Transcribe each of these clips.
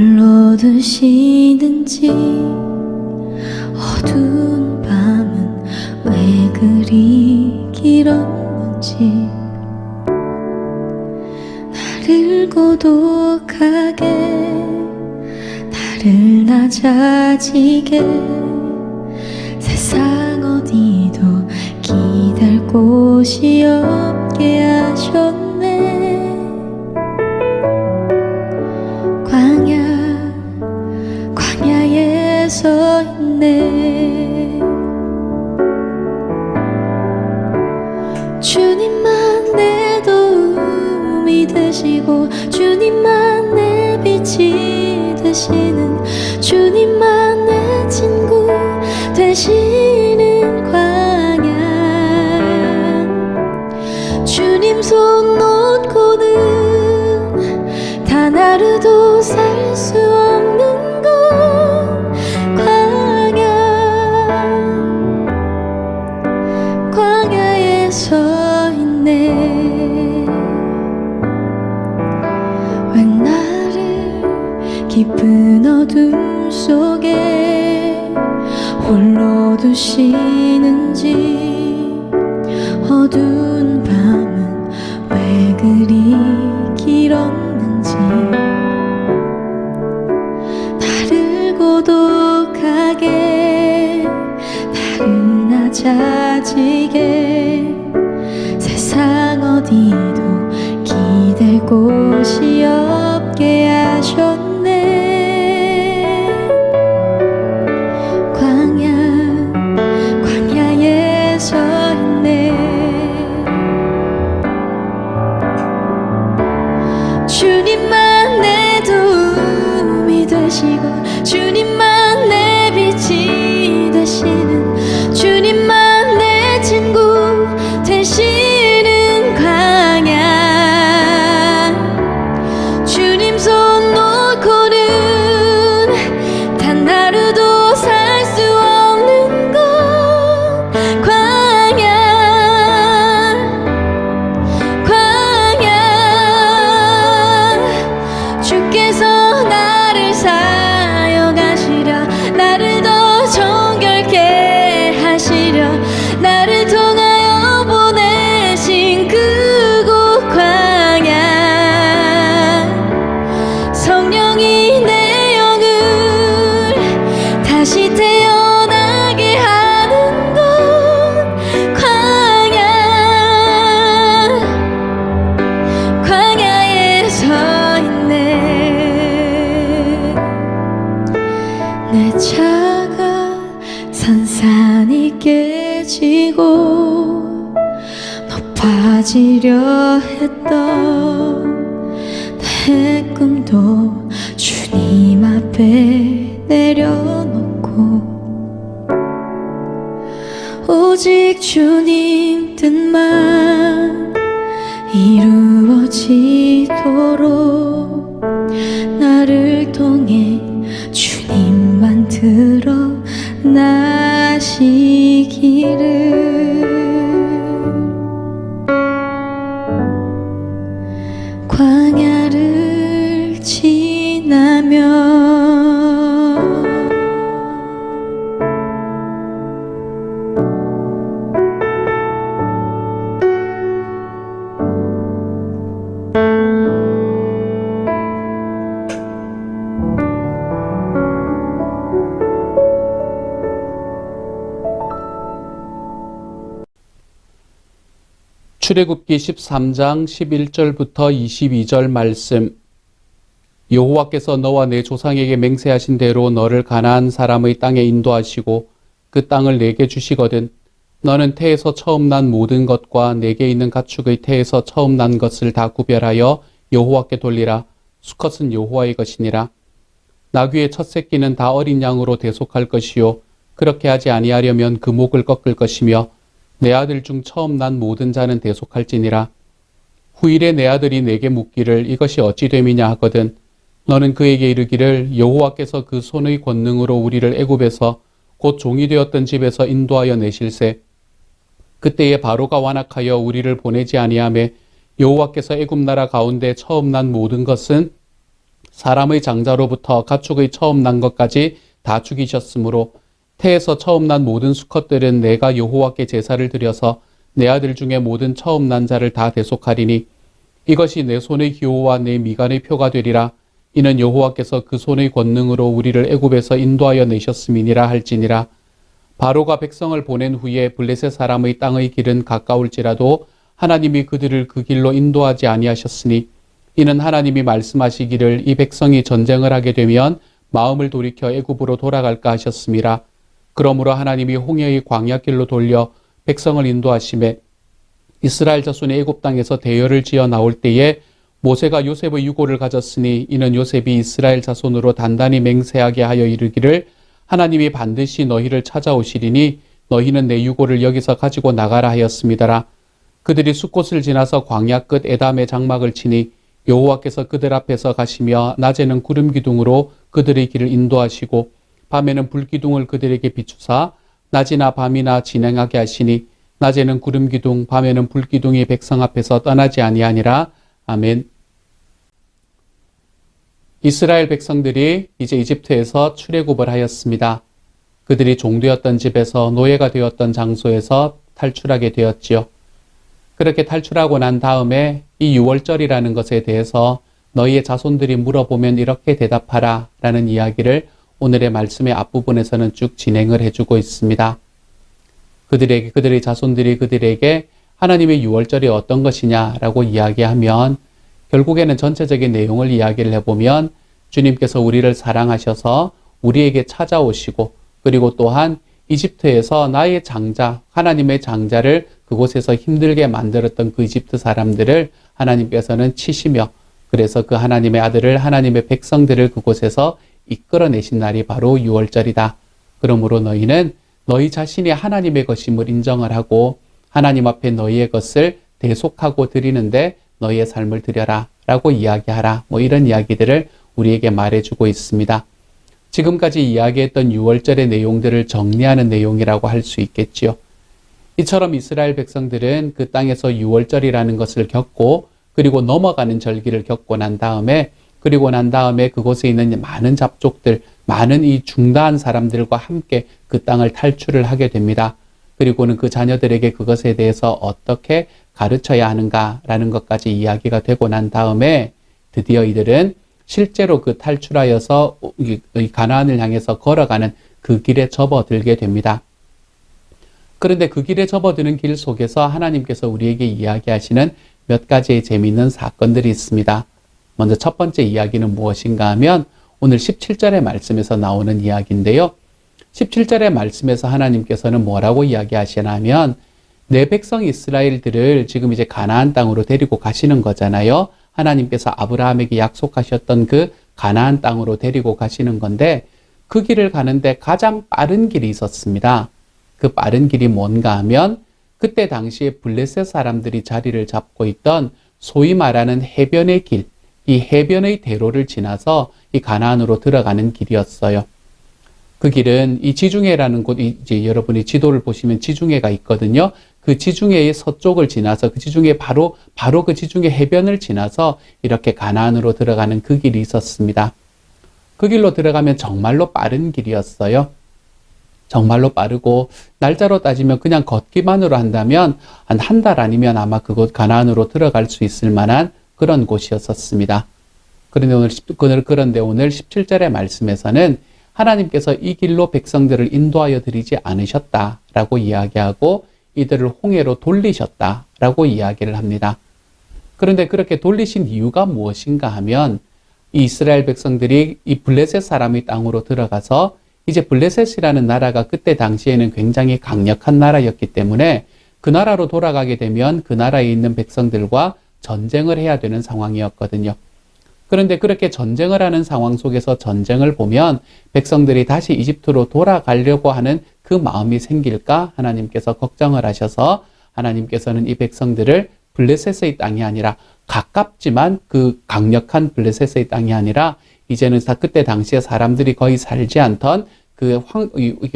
홀로 드시는지 어두운 밤은 왜 그리 길었는지 나를 고독하게 나를 낮아지게 세상 어디도 기댈 곳이 없게 하셨네. 광야에 서 있네. 주님만 내 도움이 되시고 주님만 내 빛이 되시는 주님만 내 친구 되시는 광야. 주님 손 놓고는 단 하루도 살 수 없는 곳 광야에 서 있네. 왜 나를 깊은 어둠 속에 홀로 두시는지 어두운 밤은 왜 그리 길었는지 나를 고독하게 나를 낮아지게 세상 어디도 기댈 곳이 없게 하셨네. 광야에 서 있네. 주님만 내 도움이 되시고 주님만 내 빛이 되시는 주님만 내 친구 되시는 광야. 주님 손 놓고는 단 하루도 살 수 없는 곳 광야. 주께서 나를 사용하시려 나를 더 정결케 하시려 나를 통하여 보내신 그곳 광야. 성령이 내 영을 다시 태어나게 하는 곳 광야에 서 있네. 내 차가 산산이 깨지고 높아지려 했던 내 꿈도 주님 앞에 내려놓고 오직 주님 뜻만 이루어지도록 나를 통해 주님만 드러나시기를. 광야를 지나면 출애굽기 13장 11절부터 22절 말씀. 여호와께서 너와 내 조상에게 맹세하신 대로 너를 가나안 사람의 땅에 인도하시고 그 땅을 내게 주시거든 너는 태에서 처음 난 모든 것과 내게 있는 가축의 태에서 처음 난 것을 다 구별하여 여호와께 돌리라. 수컷은 여호와의 것이니라. 나귀의 첫 새끼는 다 어린 양으로 대속할 것이요 그렇게 하지 아니하려면 그 목을 꺾을 것이며 내 아들 중 처음 난 모든 자는 대속할지니라. 후일에 내 아들이 내게 묻기를 이것이 어찌 됨이냐 하거든 너는 그에게 이르기를 여호와께서 그 손의 권능으로 우리를 애굽에서 곧 종이 되었던 집에서 인도하여 내실세. 그때에 바로가 완악하여 우리를 보내지 아니하매 여호와께서 애굽 나라 가운데 처음 난 모든 것은 사람의 장자로부터 가축의 처음 난 것까지 다 죽이셨으므로 태에서 처음 난 모든 수컷들은 내가 여호와께 제사를 드려서 내 아들 중에 모든 처음 난 자를 다 대속하리니 이것이 내 손의 기호와 내 미간의 표가 되리라. 이는 여호와께서 그 손의 권능으로 우리를 애굽에서 인도하여 내셨음이니라 할지니라. 바로가 백성을 보낸 후에 블레셋 사람의 땅의 길은 가까울지라도 하나님이 그들을 그 길로 인도하지 아니하셨으니 이는 하나님이 말씀하시기를 이 백성이 전쟁을 하게 되면 마음을 돌이켜 애굽으로 돌아갈까 하셨음이라. 그러므로 하나님이 홍해의 광야길로 돌려 백성을 인도하심에 이스라엘 자손이 애굽 땅에서 대열을 지어 나올 때에 모세가 요셉의 유고를 가졌으니 이는 요셉이 이스라엘 자손으로 단단히 맹세하게 하여 이르기를 하나님이 반드시 너희를 찾아오시리니 너희는 내 유고를 여기서 가지고 나가라 하였음이더라. 그들이 숫곳을 지나서 광야 끝 에담의 장막을 치니 여호와께서 그들 앞에서 가시며 낮에는 구름 기둥으로 그들의 길을 인도하시고 밤에는 불 기둥을 그들에게 비추사 낮이나 밤이나 진행하게 하시니 낮에는 구름 기둥 밤에는 불 기둥이 백성 앞에서 떠나지 아니하니라. 아멘. 이스라엘 백성들이 이제 이집트에서 출애굽을 하였습니다. 그들이 종되었던 집에서 노예가 되었던 장소에서 탈출하게 되었지요. 그렇게 탈출하고 난 다음에 이 유월절이라는 것에 대해서 너희의 자손들이 물어보면 이렇게 대답하라 라는 이야기를 오늘의 말씀의 앞부분에서는 쭉 진행을 해주고 있습니다. 그들의 자손들이 그들에게 하나님의 유월절이 어떤 것이냐라고 이야기하면 결국에는 전체적인 내용을 이야기를 해보면 주님께서 우리를 사랑하셔서 우리에게 찾아오시고 그리고 또한 이집트에서 나의 장자, 하나님의 장자를 그곳에서 힘들게 만들었던 그 이집트 사람들을 하나님께서는 치시며 그래서 그 하나님의 아들을 하나님의 백성들을 그곳에서 이끌어내신 날이 바로 유월절이다. 그러므로 너희는 너희 자신이 하나님의 것임을 인정을 하고 하나님 앞에 너희의 것을 대속하고 드리는데 너희의 삶을 드려라 라고 이야기하라. 이런 이야기들을 우리에게 말해주고 있습니다. 지금까지 이야기했던 유월절의 내용들을 정리하는 내용이라고 할 수 있겠지요. 이처럼 이스라엘 백성들은 그 땅에서 유월절이라는 것을 겪고 그리고 넘어가는 절기를 겪고 난 다음에 그곳에 있는 많은 잡족들, 많은 이 중다한 사람들과 함께 그 땅을 탈출을 하게 됩니다. 그리고는 그 자녀들에게 그것에 대해서 어떻게 가르쳐야 하는가라는 것까지 이야기가 되고 난 다음에 드디어 이들은 실제로 그 탈출하여서 가나안을 향해서 걸어가는 그 길에 접어들게 됩니다. 그런데 그 길에 접어드는 길 속에서 하나님께서 우리에게 이야기하시는 몇 가지의 재미있는 사건들이 있습니다. 먼저 첫 번째 이야기는 무엇인가 하면 오늘 17절의 말씀에서 나오는 이야기인데요. 17절의 말씀에서 하나님께서는 뭐라고 이야기하시냐면 내 백성 이스라엘들을 지금 이제 가나안 땅으로 데리고 가시는 거잖아요. 하나님께서 아브라함에게 약속하셨던 그 가나안 땅으로 데리고 가시는 건데 그 길을 가는데 가장 빠른 길이 있었습니다. 그 빠른 길이 뭔가 하면 그때 당시에 블레셋 사람들이 자리를 잡고 있던 소위 말하는 해변의 길, 이 해변의 대로를 지나서 이 가나안으로 들어가는 길이었어요. 그 길은 이 지중해라는 곳, 이제 여러분이 지도를 보시면 지중해가 있거든요. 그 지중해의 서쪽을 지나서 그 지중해 바로 그 지중해 해변을 지나서 이렇게 가나안으로 들어가는 그 길이 있었습니다. 그 길로 들어가면 정말로 빠른 길이었어요. 정말로 빠르고 날짜로 따지면 그냥 걷기만으로 한다면 한 달 아니면 아마 그곳 가나안으로 들어갈 수 있을 만한 그런 곳이었었습니다. 그런데 오늘 17절의 말씀에서는 하나님께서 이 길로 백성들을 인도하여 드리지 않으셨다라고 이야기하고 이들을 홍해로 돌리셨다라고 이야기를 합니다. 그런데 그렇게 돌리신 이유가 무엇인가 하면 이 이스라엘 백성들이 이 블레셋 사람의 땅으로 들어가서 이제 블레셋이라는 나라가 그때 당시에는 굉장히 강력한 나라였기 때문에 그 나라로 돌아가게 되면 그 나라에 있는 백성들과 전쟁을 해야 되는 상황이었거든요. 그런데 그렇게 전쟁을 하는 상황 속에서 전쟁을 보면 백성들이 다시 이집트로 돌아가려고 하는 그 마음이 생길까 하나님께서 걱정을 하셔서 하나님께서는 이 백성들을 블레셋의 땅이 아니라 가깝지만 그 강력한 블레셋의 땅이 아니라 이제는 그때 당시에 사람들이 거의 살지 않던 그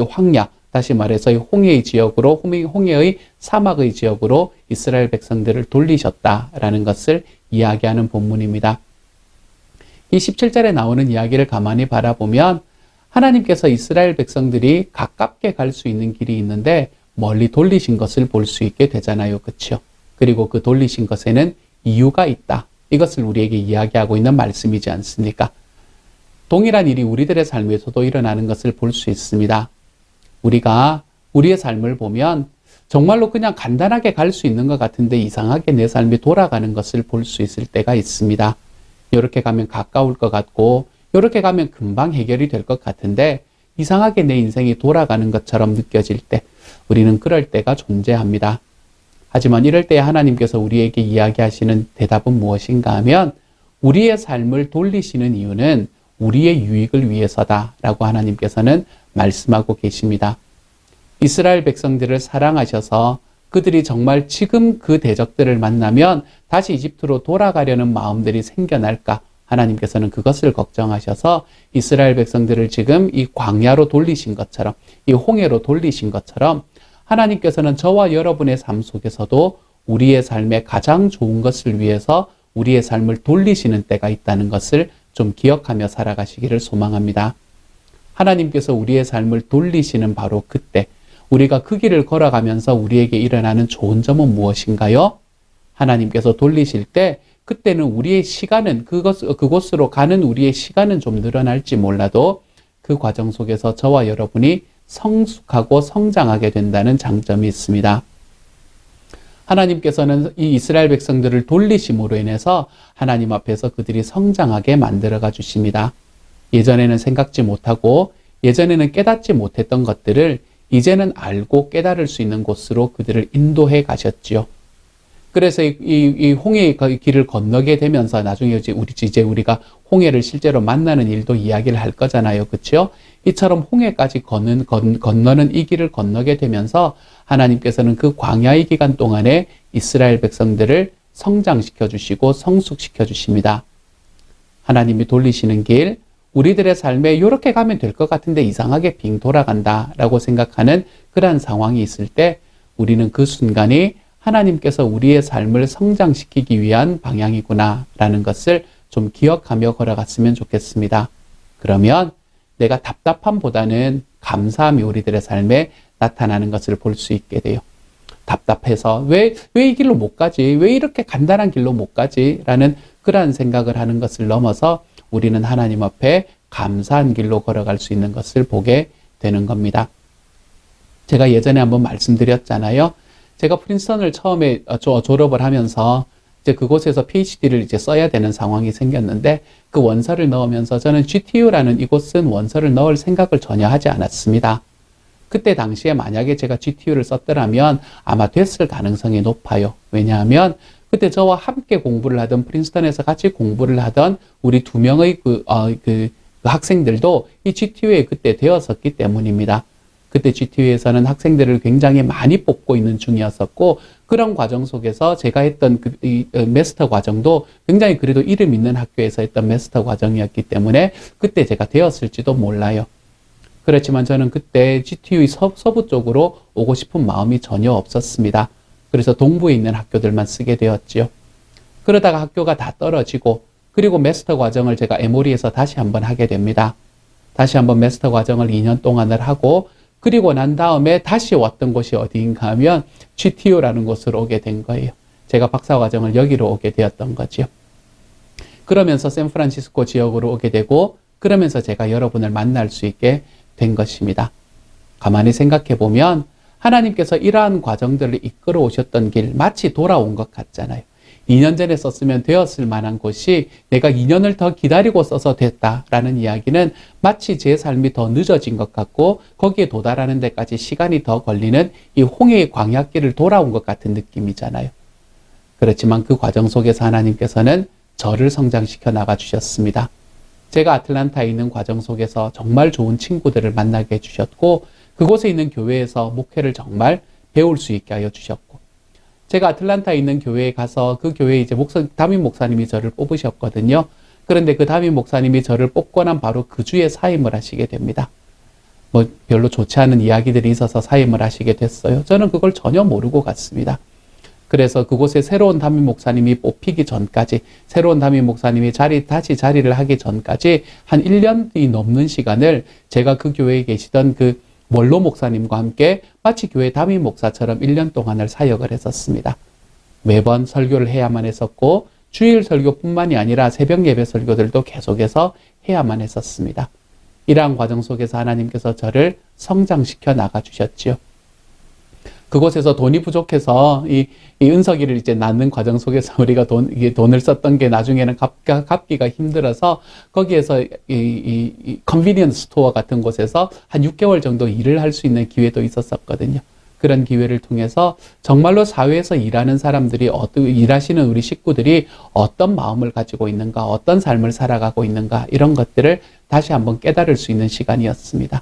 황야, 다시 말해서 홍해의 지역으로, 홍해의 사막의 지역으로 이스라엘 백성들을 돌리셨다라는 것을 이야기하는 본문입니다. 이 17절에 나오는 이야기를 가만히 바라보면 하나님께서 이스라엘 백성들이 가깝게 갈 수 있는 길이 있는데 멀리 돌리신 것을 볼 수 있게 되잖아요. 그렇죠? 그리고 그 돌리신 것에는 이유가 있다. 이것을 우리에게 이야기하고 있는 말씀이지 않습니까? 동일한 일이 우리들의 삶에서도 일어나는 것을 볼 수 있습니다. 우리가 우리의 삶을 보면 정말로 그냥 간단하게 갈 수 있는 것 같은데 이상하게 내 삶이 돌아가는 것을 볼 수 있을 때가 있습니다. 이렇게 가면 가까울 것 같고 이렇게 가면 금방 해결이 될 것 같은데 이상하게 내 인생이 돌아가는 것처럼 느껴질 때 우리는 그럴 때가 존재합니다. 하지만 이럴 때 하나님께서 우리에게 이야기하시는 대답은 무엇인가 하면 우리의 삶을 돌리시는 이유는 우리의 유익을 위해서다라고 하나님께서는 말씀하고 계십니다. 이스라엘 백성들을 사랑하셔서 그들이 정말 지금 그 대적들을 만나면 다시 이집트로 돌아가려는 마음들이 생겨날까? 하나님께서는 그것을 걱정하셔서 이스라엘 백성들을 지금 이 광야로 돌리신 것처럼, 이 홍해로 돌리신 것처럼 하나님께서는 저와 여러분의 삶 속에서도 우리의 삶에 가장 좋은 것을 위해서 우리의 삶을 돌리시는 때가 있다는 것을 좀 기억하며 살아가시기를 소망합니다. 하나님께서 우리의 삶을 돌리시는 바로 그때 우리가 그 길을 걸어가면서 우리에게 일어나는 좋은 점은 무엇인가요? 하나님께서 돌리실 때 그때는 우리의 시간은 그곳으로 가는 우리의 시간은 좀 늘어날지 몰라도 그 과정 속에서 저와 여러분이 성숙하고 성장하게 된다는 장점이 있습니다. 하나님께서는 이 이스라엘 백성들을 돌리심으로 인해서 하나님 앞에서 그들이 성장하게 만들어가 주십니다. 예전에는 생각지 못하고 예전에는 깨닫지 못했던 것들을 이제는 알고 깨달을 수 있는 곳으로 그들을 인도해 가셨지요. 그래서 이 홍해의 길을 건너게 되면서 나중에 이제 우리가 홍해를 실제로 만나는 일도 이야기를 할 거잖아요. 그렇죠? 이처럼 홍해까지 건너는 이 길을 건너게 되면서 하나님께서는 그 광야의 기간 동안에 이스라엘 백성들을 성장시켜 주시고 성숙시켜 주십니다. 하나님이 돌리시는 길, 우리들의 삶에 이렇게 가면 될 것 같은데 이상하게 빙 돌아간다라고 생각하는 그러한 상황이 있을 때 우리는 그 순간이 하나님께서 우리의 삶을 성장시키기 위한 방향이구나라는 것을 좀 기억하며 걸어갔으면 좋겠습니다. 그러면 내가 답답함보다는 감사함이 우리들의 삶에 나타나는 것을 볼 수 있게 돼요. 답답해서 왜 이 길로 못 가지? 왜 이렇게 간단한 길로 못 가지? 라는 그러한 생각을 하는 것을 넘어서 우리는 하나님 앞에 감사한 길로 걸어갈 수 있는 것을 보게 되는 겁니다. 제가 예전에 한번 말씀드렸잖아요. 제가 프린스턴을 처음에 졸업을 하면서 이제 그곳에서 PhD를 이제 써야 되는 상황이 생겼는데 그 원서를 넣으면서 저는 GTU라는 이곳은 원서를 넣을 생각을 전혀 하지 않았습니다. 그때 당시에 만약에 제가 GTU를 썼더라면 아마 됐을 가능성이 높아요. 왜냐하면 그때 저와 함께 공부를 하던 프린스턴에서 같이 공부를 하던 우리 두 명의 그 학생들도 이 GTU에 그때 되었었기 때문입니다. 그때 GTU에서는 학생들을 굉장히 많이 뽑고 있는 중이었었고 그런 과정 속에서 제가 했던 이 마스터 과정도 굉장히 그래도 이름 있는 학교에서 했던 마스터 과정이었기 때문에 그때 제가 되었을지도 몰라요. 그렇지만 저는 그때 GTU 서부 쪽으로 오고 싶은 마음이 전혀 없었습니다. 그래서 동부에 있는 학교들만 쓰게 되었지요. 그러다가 학교가 다 떨어지고 그리고 마스터 과정을 제가 에모리에서 다시 한번 하게 됩니다. 다시 한번 마스터 과정을 2년 동안을 하고 그리고 난 다음에 다시 왔던 곳이 어디인가 하면 GTU라는 곳으로 오게 된 거예요. 제가 박사 과정을 여기로 오게 되었던 거죠. 그러면서 샌프란시스코 지역으로 오게 되고 그러면서 제가 여러분을 만날 수 있게 된 것입니다. 가만히 생각해 보면 하나님께서 이러한 과정들을 이끌어 오셨던 길 마치 돌아온 것 같잖아요. 2년 전에 썼으면 되었을 만한 곳이 내가 2년을 더 기다리고 써서 됐다라는 이야기는 마치 제 삶이 더 늦어진 것 같고 거기에 도달하는 데까지 시간이 더 걸리는 이 홍해의 광야길을 돌아온 것 같은 느낌이잖아요. 그렇지만 그 과정 속에서 하나님께서는 저를 성장시켜 나가 주셨습니다. 제가 아틀란타에 있는 과정 속에서 정말 좋은 친구들을 만나게 해주셨고 그곳에 있는 교회에서 목회를 정말 배울 수 있게 하여 주셨고 제가 아틀란타에 있는 교회에 가서 그 교회에 이제 담임 목사님이 저를 뽑으셨거든요. 그런데 그 담임 목사님이 저를 뽑고 난 바로 그 주에 사임을 하시게 됩니다. 뭐 별로 좋지 않은 이야기들이 있어서 사임을 하시게 됐어요. 저는 그걸 전혀 모르고 갔습니다. 그래서 그곳에 새로운 담임 목사님이 뽑히기 전까지, 새로운 담임 목사님이 다시 자리를 하기 전까지 한 1년이 넘는 시간을 제가 그 교회에 계시던 그 원로 목사님과 함께 마치 교회 담임 목사처럼 1년 동안을 사역을 했었습니다. 매번 설교를 해야만 했었고, 주일 설교뿐만이 아니라 새벽 예배 설교들도 계속해서 해야만 했었습니다. 이러한 과정 속에서 하나님께서 저를 성장시켜 나가주셨지요. 그곳에서 돈이 부족해서 이 은석이를 이제 낳는 과정 속에서 우리가 돈을 썼던 게 나중에는 갚기가 힘들어서 거기에서 이 컨비니언스 스토어 같은 곳에서 한 6개월 정도 일을 할 수 있는 기회도 있었었거든요. 그런 기회를 통해서 정말로 사회에서 일하는 사람들이 일하시는 우리 식구들이 어떤 마음을 가지고 있는가, 어떤 삶을 살아가고 있는가, 이런 것들을 다시 한번 깨달을 수 있는 시간이었습니다.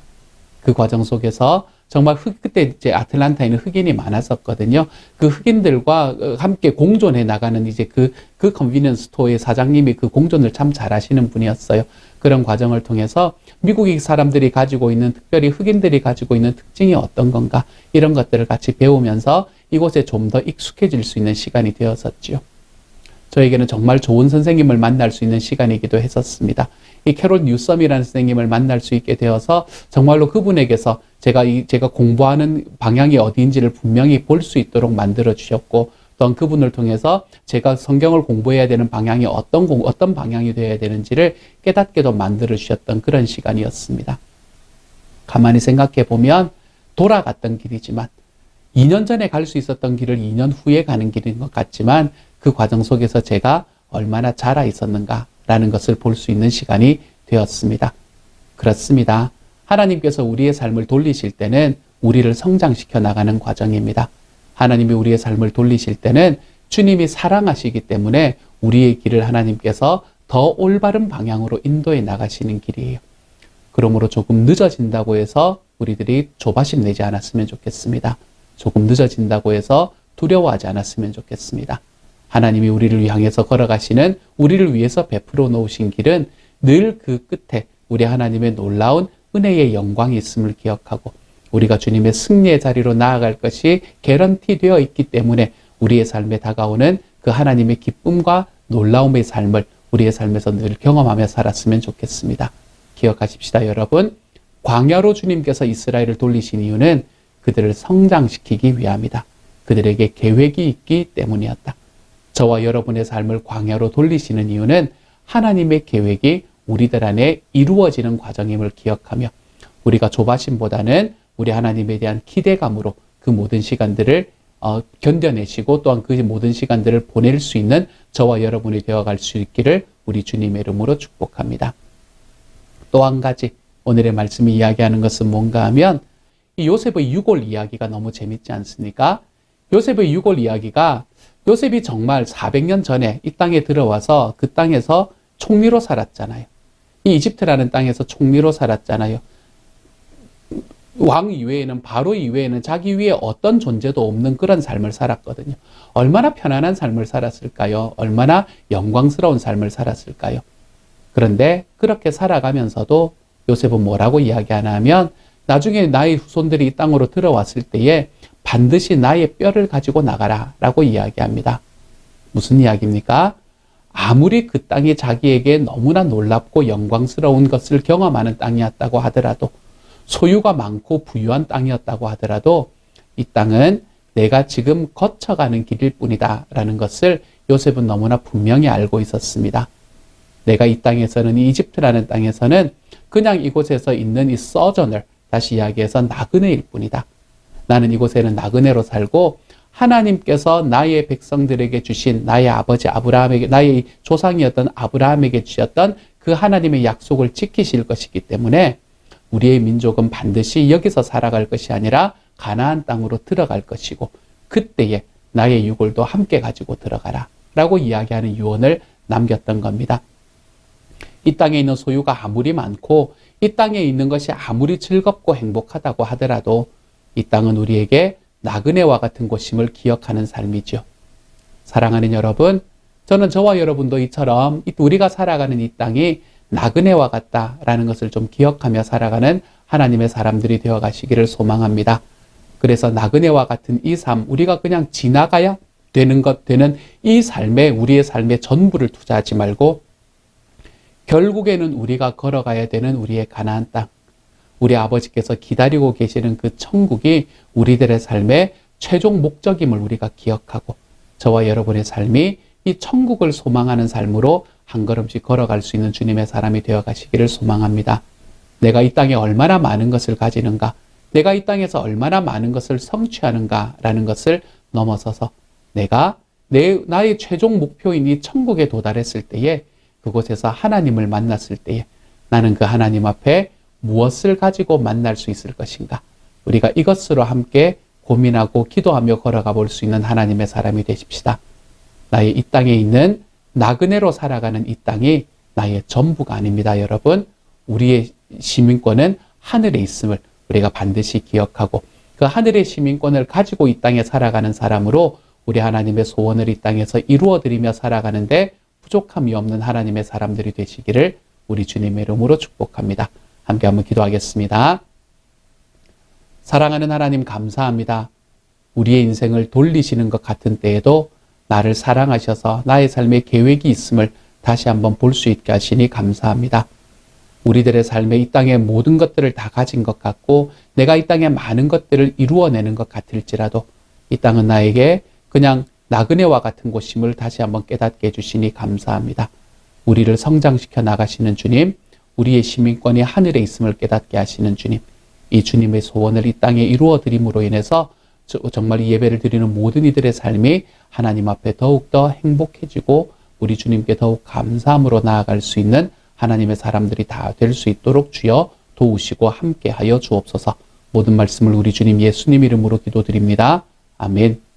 그 과정 속에서 정말 그때 이제 아틀란타에는 흑인이 많았었거든요. 그 흑인들과 함께 공존해 나가는 이제 그 컨비니언스 스토어의 사장님이 그 공존을 참 잘하시는 분이었어요. 그런 과정을 통해서 미국의 사람들이 가지고 있는, 특별히 흑인들이 가지고 있는 특징이 어떤 건가, 이런 것들을 같이 배우면서 이곳에 좀 더 익숙해질 수 있는 시간이 되었었지요. 저에게는 정말 좋은 선생님을 만날 수 있는 시간이기도 했었습니다. 이 캐롤 뉴섬이라는 선생님을 만날 수 있게 되어서 정말로 그분에게서 제가 공부하는 방향이 어디인지를 분명히 볼 수 있도록 만들어 주셨고, 또한 그분을 통해서 제가 성경을 공부해야 되는 방향이 어떤 방향이 되어야 되는지를 깨닫게도 만들어 주셨던 그런 시간이었습니다. 가만히 생각해 보면 돌아갔던 길이지만, 2년 전에 갈 수 있었던 길을 2년 후에 가는 길인 것 같지만, 그 과정 속에서 제가 얼마나 자라 있었는가라는 것을 볼 수 있는 시간이 되었습니다. 그렇습니다. 하나님께서 우리의 삶을 돌리실 때는 우리를 성장시켜 나가는 과정입니다. 하나님이 우리의 삶을 돌리실 때는 주님이 사랑하시기 때문에 우리의 길을 하나님께서 더 올바른 방향으로 인도해 나가시는 길이에요. 그러므로 조금 늦어진다고 해서 우리들이 조바심 내지 않았으면 좋겠습니다. 조금 늦어진다고 해서 두려워하지 않았으면 좋겠습니다. 하나님이 우리를 향해서 걸어가시는, 우리를 위해서 베풀어 놓으신 길은 늘 그 끝에 우리 하나님의 놀라운 은혜의 영광이 있음을 기억하고, 우리가 주님의 승리의 자리로 나아갈 것이 개런티 되어 있기 때문에 우리의 삶에 다가오는 그 하나님의 기쁨과 놀라움의 삶을 우리의 삶에서 늘 경험하며 살았으면 좋겠습니다. 기억하십시다, 여러분. 광야로 주님께서 이스라엘을 돌리신 이유는 그들을 성장시키기 위함이다. 그들에게 계획이 있기 때문이었다. 저와 여러분의 삶을 광야로 돌리시는 이유는 하나님의 계획이 우리들 안에 이루어지는 과정임을 기억하며, 우리가 조바심보다는 우리 하나님에 대한 기대감으로 그 모든 시간들을 견뎌내시고, 또한 그 모든 시간들을 보낼 수 있는 저와 여러분이 되어갈 수 있기를 우리 주님의 이름으로 축복합니다. 또 한 가지 오늘의 말씀이 이야기하는 것은 뭔가 하면, 이 요셉의 유골 이야기가 너무 재밌지 않습니까? 요셉의 유골 이야기가, 요셉이 정말 400년 전에 이 땅에 들어와서 그 땅에서 총리로 살았잖아요. 이 이집트라는 땅에서 총리로 살았잖아요. 왕 이외에는, 바로 이외에는 자기 위에 어떤 존재도 없는 그런 삶을 살았거든요. 얼마나 편안한 삶을 살았을까요? 얼마나 영광스러운 삶을 살았을까요? 그런데 그렇게 살아가면서도 요셉은 뭐라고 이야기하나 하면, 나중에 나의 후손들이 이 땅으로 들어왔을 때에 반드시 나의 뼈를 가지고 나가라 라고 이야기합니다. 무슨 이야기입니까? 아무리 그 땅이 자기에게 너무나 놀랍고 영광스러운 것을 경험하는 땅이었다고 하더라도, 소유가 많고 부유한 땅이었다고 하더라도, 이 땅은 내가 지금 거쳐가는 길일 뿐이다 라는 것을 요셉은 너무나 분명히 알고 있었습니다. 내가 이 땅에서는, 이 이집트라는 땅에서는 그냥 이곳에서 있는 이 서전을, 다시 이야기해서 나그네일 뿐이다. 나는 이곳에는 나그네로 살고, 하나님께서 나의 백성들에게 주신, 나의 아버지 아브라함에게, 나의 조상이었던 아브라함에게 주셨던 그 하나님의 약속을 지키실 것이기 때문에 우리의 민족은 반드시 여기서 살아갈 것이 아니라 가나안 땅으로 들어갈 것이고, 그때에 나의 유골도 함께 가지고 들어가라 라고 이야기하는 유언을 남겼던 겁니다. 이 땅에 있는 소유가 아무리 많고, 이 땅에 있는 것이 아무리 즐겁고 행복하다고 하더라도, 이 땅은 우리에게 나그네와 같은 곳임을 기억하는 삶이죠. 사랑하는 여러분, 저는 저와 여러분도 이처럼 우리가 살아가는 이 땅이 나그네와 같다라는 것을 좀 기억하며 살아가는 하나님의 사람들이 되어 가시기를 소망합니다. 그래서 나그네와 같은 이 삶, 우리가 그냥 지나가야 되는 이 삶에, 우리의 삶에 전부를 투자하지 말고 결국에는 우리가 걸어가야 되는 우리의 가나안 땅, 우리 아버지께서 기다리고 계시는 그 천국이 우리들의 삶의 최종 목적임을 우리가 기억하고 저와 여러분의 삶이 이 천국을 소망하는 삶으로 한 걸음씩 걸어갈 수 있는 주님의 사람이 되어 가시기를 소망합니다. 내가 이 땅에 얼마나 많은 것을 가지는가, 내가 이 땅에서 얼마나 많은 것을 성취하는가라는 것을 넘어서서 내가 나의 최종 목표인 이 천국에 도달했을 때에, 그곳에서 하나님을 만났을 때에 나는 그 하나님 앞에 무엇을 가지고 만날 수 있을 것인가, 우리가 이것으로 함께 고민하고 기도하며 걸어가 볼 수 있는 하나님의 사람이 되십시다. 나의 이 땅에 있는 나그네로 살아가는 이 땅이 나의 전부가 아닙니다. 여러분, 우리의 시민권은 하늘에 있음을 우리가 반드시 기억하고 그 하늘의 시민권을 가지고 이 땅에 살아가는 사람으로 우리 하나님의 소원을 이 땅에서 이루어드리며 살아가는데 부족함이 없는 하나님의 사람들이 되시기를 우리 주님의 이름으로 축복합니다. 함께 한번 기도하겠습니다. 사랑하는 하나님, 감사합니다. 우리의 인생을 돌리시는 것 같은 때에도 나를 사랑하셔서 나의 삶에 계획이 있음을 다시 한번 볼 수 있게 하시니 감사합니다. 우리들의 삶에 이 땅의 모든 것들을 다 가진 것 같고 내가 이 땅에 많은 것들을 이루어내는 것 같을지라도 이 땅은 나에게 그냥 나그네와 같은 곳임을 다시 한번 깨닫게 해주시니 감사합니다. 우리를 성장시켜 나가시는 주님, 우리의 시민권이 하늘에 있음을 깨닫게 하시는 주님, 이 주님의 소원을 이 땅에 이루어드림으로 인해서 정말 이 예배를 드리는 모든 이들의 삶이 하나님 앞에 더욱더 행복해지고 우리 주님께 더욱 감사함으로 나아갈 수 있는 하나님의 사람들이 다 될 수 있도록 주여 도우시고 함께하여 주옵소서. 모든 말씀을 우리 주님 예수님 이름으로 기도드립니다. 아멘.